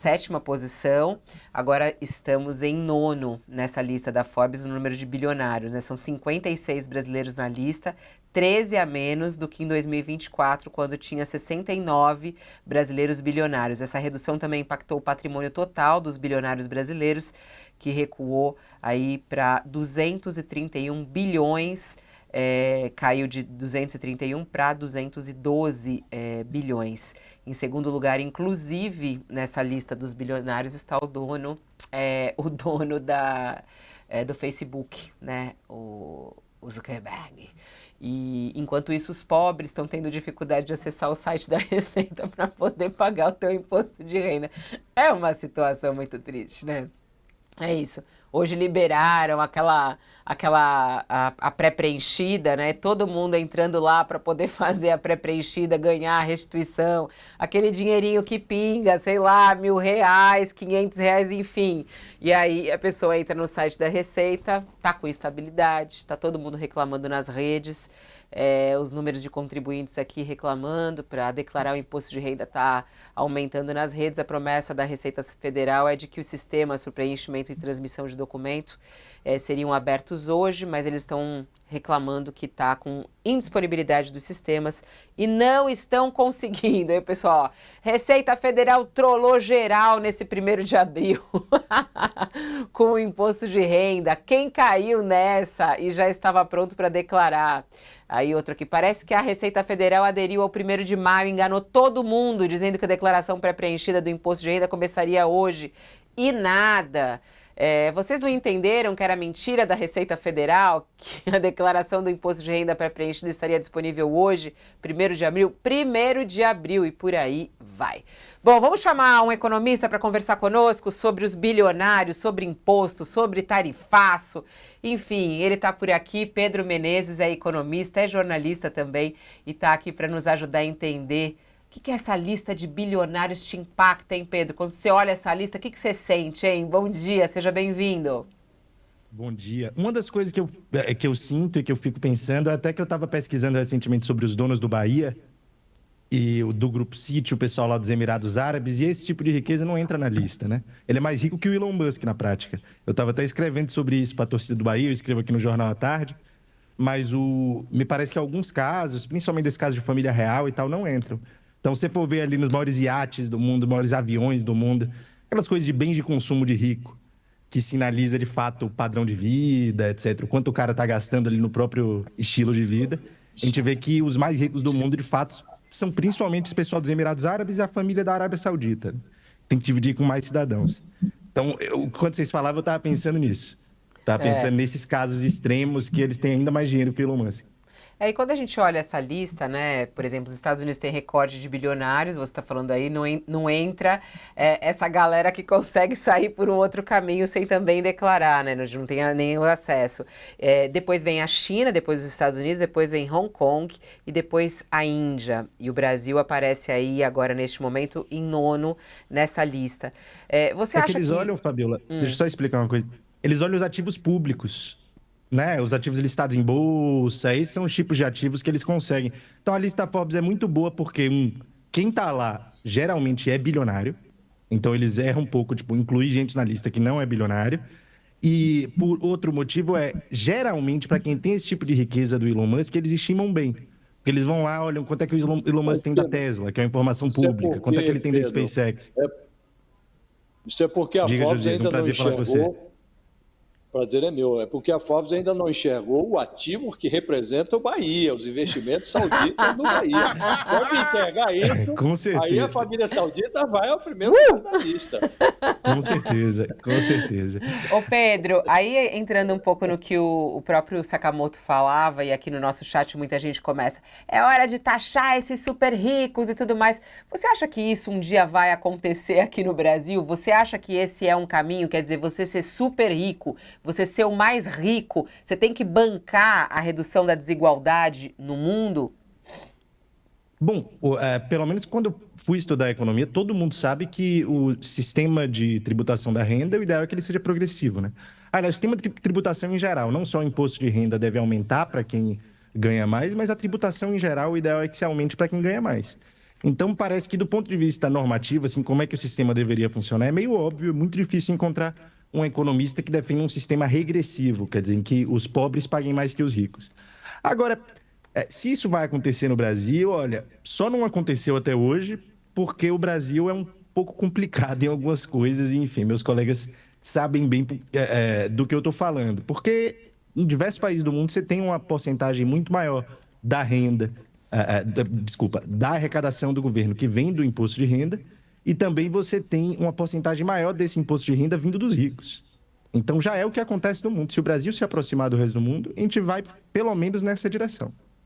7ª posição, agora estamos em 9º nessa lista da Forbes, no número de bilionários, né? São 56 brasileiros na lista, 13 a menos do que em 2024, quando tinha 69 brasileiros bilionários. Essa redução também impactou o patrimônio total dos bilionários brasileiros, que recuou aí para 231 bilhões, caiu de 231 para 212 bilhões. Em segundo lugar, inclusive, nessa lista dos bilionários está o dono do Facebook, né? O Zuckerberg. E enquanto isso, os pobres estão tendo dificuldade de acessar o site da Receita para poder pagar o teu imposto de renda. É uma situação muito triste, né? É isso. Hoje liberaram a pré-preenchida, né? Todo mundo entrando lá para poder fazer a pré-preenchida, ganhar a restituição, aquele dinheirinho que pinga, sei lá, R$1.000, R$500, enfim. E aí a pessoa entra no site da Receita, tá com instabilidade, tá todo mundo reclamando nas redes. Os números de contribuintes aqui reclamando para declarar o imposto de renda está aumentando nas redes. A promessa da Receita Federal é de que os sistemas para preenchimento e transmissão de documento seriam abertos hoje, mas eles estão reclamando que está com indisponibilidade dos sistemas e não estão conseguindo. Aí, pessoal, ó, Receita Federal trollou geral nesse 1º de abril com o imposto de renda. Quem caiu nessa e já estava pronto para declarar? Aí outro aqui, parece que a Receita Federal aderiu ao 1º de maio, enganou todo mundo, dizendo que a declaração pré-preenchida do imposto de renda começaria hoje. E nada. Vocês não entenderam que era mentira da Receita Federal, que a declaração do imposto de renda pré-preenchida estaria disponível hoje, 1º de abril? 1º de abril, e por aí vai. Bom, vamos chamar um economista para conversar conosco sobre os bilionários, sobre imposto, sobre tarifaço. Enfim, ele está por aqui. Pedro Menezes é economista, é jornalista também e está aqui para nos ajudar a entender o que essa lista de bilionários te impacta, hein, Pedro? Quando você olha essa lista, o que você sente, hein? Bom dia, seja bem-vindo. Bom dia. Uma das coisas que eu sinto e que eu fico pensando, até que eu estava pesquisando recentemente sobre os donos do Bahia e do Grupo City, o pessoal lá dos Emirados Árabes, e esse tipo de riqueza não entra na lista, né? Ele é mais rico que o Elon Musk na prática. Eu estava até escrevendo sobre isso para a torcida do Bahia, eu escrevo aqui no Jornal à Tarde, mas me parece que alguns casos, principalmente desse caso de família real e tal, não entram. Então, se você for ver ali nos maiores iates do mundo, maiores aviões do mundo, aquelas coisas de bens de consumo de rico, que sinaliza de fato o padrão de vida, etc., o quanto o cara está gastando ali no próprio estilo de vida, a gente vê que os mais ricos do mundo, de fato, são principalmente esse pessoal dos Emirados Árabes e a família da Arábia Saudita. Tem que dividir com mais cidadãos. Então, quando vocês falavam, eu estava pensando nisso. Estava pensando nesses casos extremos que eles têm ainda mais dinheiro que o Elon Musk. E quando a gente olha essa lista, né, por exemplo, os Estados Unidos têm recorde de bilionários, você está falando aí, não entra essa galera que consegue sair por um outro caminho sem também declarar, né, não tem nenhum acesso. Depois vem a China, depois os Estados Unidos, depois vem Hong Kong e depois a Índia. E o Brasil aparece aí agora, neste momento, em 9º nessa lista. Você acha que eles olham, Fabiola, deixa eu só explicar uma coisa. Eles olham os ativos públicos, né? Os ativos listados em bolsa, esses são os tipos de ativos que eles conseguem. Então, a lista Forbes é muito boa porque, quem está lá geralmente é bilionário. Então, eles erram um pouco, incluir gente na lista que não é bilionário. E, por outro motivo, geralmente, para quem tem esse tipo de riqueza do Elon Musk, eles estimam bem. Porque eles vão lá, olham quanto é que o Elon Musk tem da Tesla, que é uma informação pública, quanto é que ele tem da SpaceX. Isso é porque a Forbes ainda não enxergou. Prazer é meu. É porque a Forbes ainda não enxergou o ativo que representa o Bahia, os investimentos sauditas no Bahia. Quando enxergar isso, com certeza, aí a família saudita vai ao primeiro lugar da lista. Com certeza, com certeza. Ô Pedro, aí entrando um pouco no que o próprio Sakamoto falava, e aqui no nosso chat muita gente começa, é hora de taxar esses super ricos e tudo mais. Você acha que isso um dia vai acontecer aqui no Brasil? Você acha que esse é um caminho, quer dizer, você ser super rico, você ser o mais rico, você tem que bancar a redução da desigualdade no mundo? Bom, pelo menos quando eu fui estudar economia, todo mundo sabe que o sistema de tributação da renda, o ideal é que ele seja progressivo, né? Aliás, o sistema de tributação em geral, não só o imposto de renda deve aumentar para quem ganha mais, mas a tributação em geral, o ideal é que se aumente para quem ganha mais. Então, parece que do ponto de vista normativo, assim, como é que o sistema deveria funcionar, é meio óbvio, muito difícil encontrar um economista que defenda um sistema regressivo, quer dizer, em que os pobres paguem mais que os ricos. Agora, se isso vai acontecer no Brasil, olha, só não aconteceu até hoje porque o Brasil é um pouco complicado em algumas coisas, e, enfim, meus colegas sabem bem do que eu estou falando. Porque em diversos países do mundo você tem uma porcentagem muito maior da renda, da arrecadação do governo que vem do imposto de renda, e também você tem uma porcentagem maior desse imposto de renda vindo dos ricos. Então já é o que acontece no mundo. Se o Brasil se aproximar do resto do mundo, a gente vai pelo menos nessa direção.